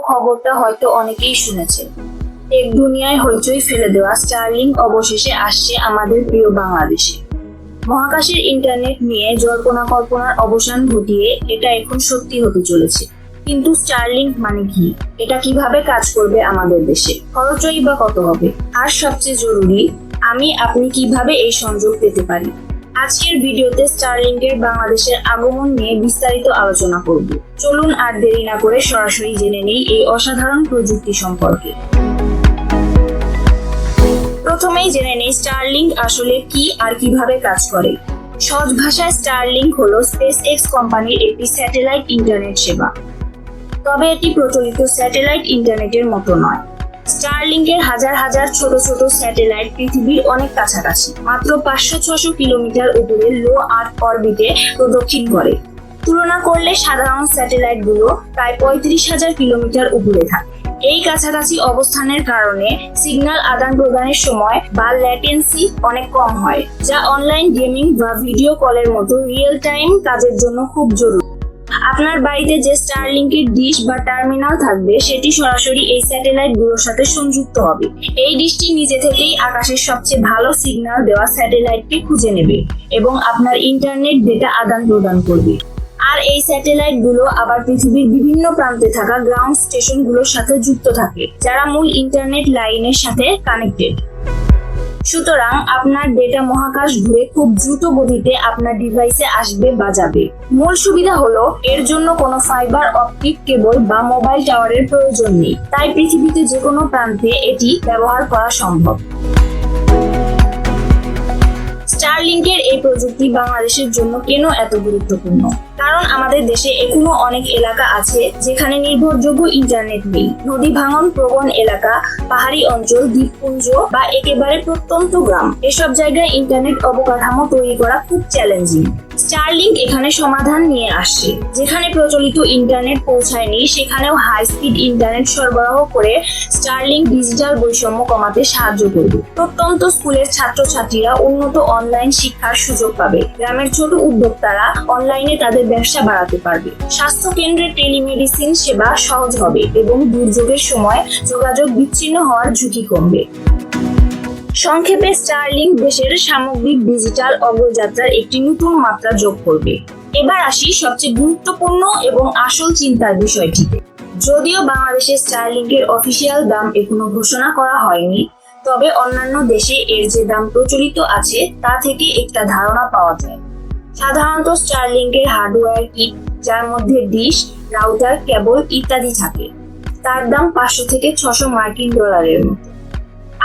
খবরটা হয়তো অনেকেই শুনেছেন। টেক দুনিয়ায় হইচই ফেলে দেওয়া স্টারলিংক অবশেষে আসছে আমাদের প্রিয় বাংলাদেশে। মহাকাশের ইন্টারনেট নিয়ে জল্পনা কল্পনার অবসান ঘটিয়ে এটা এখন সত্যি হতে চলেছে। কিন্তু স্টারলিংক মানে কি, এটা কিভাবে কাজ করবে আমাদের দেশে, খরচই বা কত হবে, আর সবচেয়ে জরুরি আপনি কিভাবে এই সংযোগ পেতে পারি। আজকের ভিডিওতে স্টারলিংকের বাংলাদেশের আগমন নিয়ে বিস্তারিত আলোচনা করব। চলুন আর দেরি না করে সরাসরি জেনে নেই এই অসাধারণ প্রযুক্তি সম্পর্কে। প্রথমেই জেনে নেই স্টারলিংক আসলে কি আর কিভাবে কাজ করে। সহজ ভাষায় স্টারলিংক হলো স্পেসএক্স কোম্পানির একটি স্যাটেলাইট ইন্টারনেট সেবা। তবে এটি প্রচলিত স্যাটেলাইট ইন্টারনেটের মতো নয়। স্টারলিংকের হাজার হাজার ছোট ছোট স্যাটেলাইট পৃথিবীর অনেক কাছাকাছি, মাত্র 500-600 কিলোমিটার উপরে লো আর্থ অরবিটে প্রদক্ষিণ করে। তুলনা করলে সাধারণ স্যাটেলাইটগুলো প্রায় 35,000 কিলোমিটার উপরে থাকে। এই কাছাকাছি অবস্থানের কারণে সিগন্যাল আদান প্রদানের সময় বা ল্যাটেন্সি অনেক কম হয়, যা অনলাইন গেমিং বা ভিডিও কলের মতো রিয়েল টাইম কাজের জন্য খুব জরুরি। আপনার বাড়িতে যে স্টারলিংকের ডিশ বা টার্মিনাল থাকবে সেটি সরাসরি এই স্যাটেলাইটগুলোর সাথে সংযুক্ত হবে। এই ডিশটি নিজে থেকেই আকাশের সবচেয়ে ভালো সিগন্যাল দেওয়া স্যাটেলাইটকে খুঁজে নেবে এবং আপনার ইন্টারনেট ডেটা আদান প্রদান করবে। আর এই স্যাটেলাইটগুলো আবার পৃথিবীর বিভিন্ন প্রান্তে থাকা গ্রাউন্ড স্টেশনগুলোর সাথে যুক্ত থাকে, যারা মূল ইন্টারনেট লাইনের সাথে কানেক্টেড। সুতরাং আপনার ডেটা মহাকাশ ঘুরে খুব দ্রুত গতিতে আপনার ডিভাইসে আসবে বা যাবে। মূল সুবিধা হলো এর জন্য কোনো ফাইবার অপটিক কেবল বা মোবাইল টাওয়ারের প্রয়োজন নেই, তাই পৃথিবীতে যে কোনো প্রান্তে এটি ব্যবহার করা সম্ভব। স্টারলিংকের এই প্রযুক্তি বাংলাদেশের জন্য কেন এত গুরুত্বপূর্ণ? কারণ আমাদের দেশে এখনো অনেক এলাকা আছে যেখানে নির্ভরযোগ্য ইন্টারনেট নেই। নদী ভাঙন প্রবণ এলাকা, পাহাড়ি অঞ্চল, দ্বীপপুঞ্জ বা একেবারে প্রত্যন্ত গ্রাম, এসব জায়গায় ইন্টারনেট অবকাঠামো তৈরি করা খুব চ্যালেঞ্জিং। স্টারলিংক এখানে সমাধান নিয়ে আসছে। যেখানে প্রচলিত ইন্টারনেট পৌঁছায়নি সেখানেও হাই স্পিড ইন্টারনেট সরবরাহ করে স্টারলিংক ডিজিটাল বৈষম্য কমাতে সাহায্য করবে। প্রত্যন্ত স্কুলের ছাত্রছাত্রীরা উন্নত অনলাইন শিক্ষার সুযোগ পাবে। গ্রামের ছোট উদ্যোক্তারা অনলাইনে তাদের ব্যবসা বাড়াতে পারবে। স্বাস্থ্য কেন্দ্রের টেলিমেডিসিন সেবা সহজ হবে এবং দুর্যোগের সময় যোগাযোগ বিচ্ছিন্ন হওয়ার ঝুঁকি কমবে। সংক্ষেপে স্টারলিংক দেশের সামগ্রিক ডিজিটাল অগ্রযাত্রার একটি নতুন মাত্রা যোগ করবে। এবার আসি সবচেয়ে গুরুত্বপূর্ণ এবং আসল চিন্তার বিষয়টিতে। যদিও বাংলাদেশে স্টারলিংকের অফিসিয়াল দাম এখনো ঘোষণা করা হয়নি, তবে অন্যান্য দেশে এর যে দাম প্রচলিত আছে তা থেকে একটা ধারণা পাওয়া যায়। সাধারণত স্টারলিংকের হার্ডওয়্যার কিট, যার মধ্যে ডিশ, রাউটার, কেবল ইত্যাদি থাকে, তার দাম 500 থেকে 600 মার্কিন ডলারের মতো।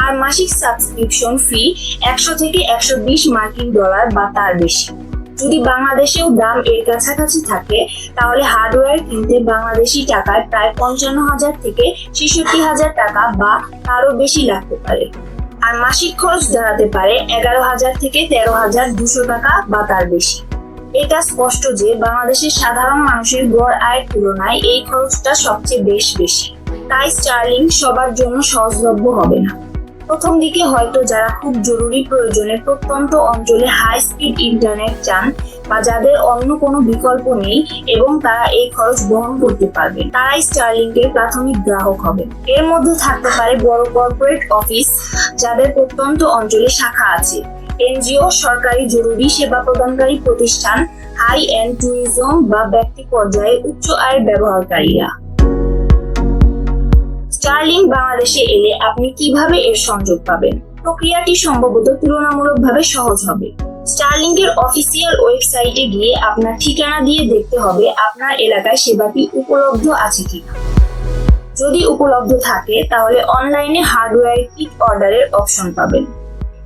আর মাসিক সাবস্ক্রিপশন ফি 100 থেকে 120 মার্কিন ডলার বা তার বেশি। যদি বাংলাদেশেও দাম এর কাছাকাছি থাকে তাহলে হার্ডওয়্যার কিনতে বাংলাদেশি টাকায় প্রায় 55,000 থেকে 66,000 টাকা বা তারও বেশি লাগতে পারে। আর মাসিক খরচ দাঁড়াতে পারে 11,000 থেকে 13,200 টাকা বা তার বেশি। এটা স্পষ্ট যে বাংলাদেশের সাধারণ মানুষের গড় আয়ের তুলনায় এই খরচটা সবচেয়ে বেশি। তাই স্টারলিংক সবার জন্য সহজলভ্য হবে না। প্রথম দিকে হয়তো যারা খুব জরুরি প্রয়োজনে প্রত্যন্ত অঞ্চলে হাই স্পিড ইন্টারনেট চান বা যাদের অন্য কোনো বিকল্প নেই এবং তারা এই খরচ বহন করতে পারবেন, তারাই স্টারলিংকের প্রাথমিক গ্রাহক হবে। এর মধ্যে থাকতে পারে বড় কর্পোরেট অফিস, যাদের প্রত্যন্ত অঞ্চলে শাখা আছে, এনজিও, সরকারি জরুরি সেবা প্রদানকারী প্রতিষ্ঠান, হাই এন্ড ট্যুরিজম বা ব্যক্তি পর্যায়ে উচ্চ আয়ের ব্যবহারকারীরা। স্টারলিংক বাংলাদেশে এলে আপনি কিভাবে এর সংযোগ পাবেন? প্রক্রিয়াটি সম্ভবত তুলনামূলকভাবে সহজ হবে। স্টারলিংকের অফিসিয়াল ওয়েবসাইটে গিয়ে আপনার ঠিকানা দিয়ে দেখতে হবে আপনার এলাকায় সেবাটি উপলব্ধ আছে কিনা। যদি উপলব্ধ থাকে তাহলে অনলাইনে হার্ডওয়্যার কিট অর্ডারের অপশন পাবেন।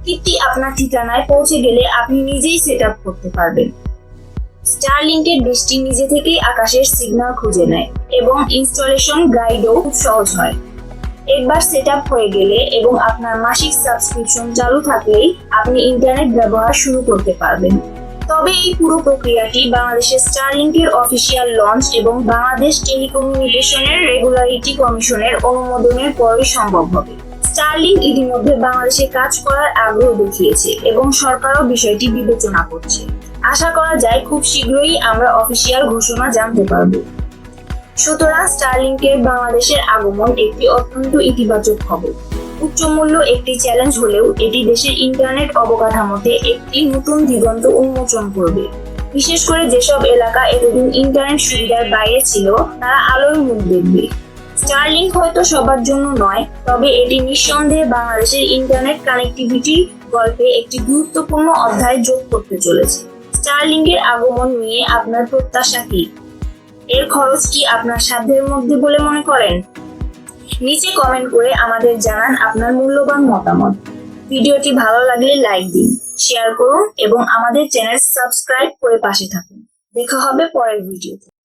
কিটটি আপনার ঠিকানায় পৌঁছে গেলে আপনি নিজেই সেট আপ করতে পারবেন। স্টারলিংকের ডিশটি নিজে থেকেই আকাশের সিগন্যাল খুঁজে নেয় এবং ইনস্টলেশন গাইডও খুব সহজ হয়। একবার সেট আপ হয়ে গেলে এবং আপনার মাসিক সাবস্ক্রিপশন চালু থাকলেই আপনি ইন্টারনেট ব্যবহার শুরু করতে পারবেন। তবে এই পুরো প্রক্রিয়াটি বাংলাদেশের স্টারলিংকের অফিসিয়াল লঞ্চ এবং বাংলাদেশ টেলিকমিউনিকেশনের রেগুলারিটি কমিশনের অনুমোদনের পরই সম্ভব হবে। স্টারলিংক ইতিমধ্যে বাংলাদেশে কাজ করার আগ্রহ দেখিয়েছে এবং সরকারও বিষয়টি বিবেচনা করছে। আশা করা যায় খুব শীঘ্রই আমরা অফিসিয়াল ঘোষণা জানতে পারব। সুতরাং স্টারলিংকের বাংলাদেশের আগমন একটি অত্যন্ত ইতিবাচক খবর। উচ্চ মূল্য একটি চ্যালেঞ্জ হলেও এটি দেশের ইন্টারনেট অবকাঠামোতে একটি নতুন দিগন্ত উন্মোচন করবে। বিশেষ করে যেসব এলাকা এতদিন ইন্টারনেট সুবিধার বাইরে ছিল, তারা আলোর মুখ দেখবে। স্টারলিংক হয়তো সবার জন্য নয়, তবে এটি নিঃসন্দেহে বাংলাদেশের ইন্টারনেট কানেক্টিভিটির গল্পে একটি গুরুত্বপূর্ণ অধ্যায় যোগ করতে চলেছে। স্টারলিংকের আগমন নিয়ে আপনার প্রত্যাশা কি? এর খরচ কি আপনার সাধ্যের মধ্যে বলে মনে করেন? নিচে কমেন্ট করে আমাদের জানান আপনার মূল্যবান মতামত। ভিডিওটি ভালো লাগলে লাইক দিন, শেয়ার করুন এবং আমাদের চ্যানেল সাবস্ক্রাইব করে পাশে থাকুন। দেখা হবে পরের ভিডিওতে।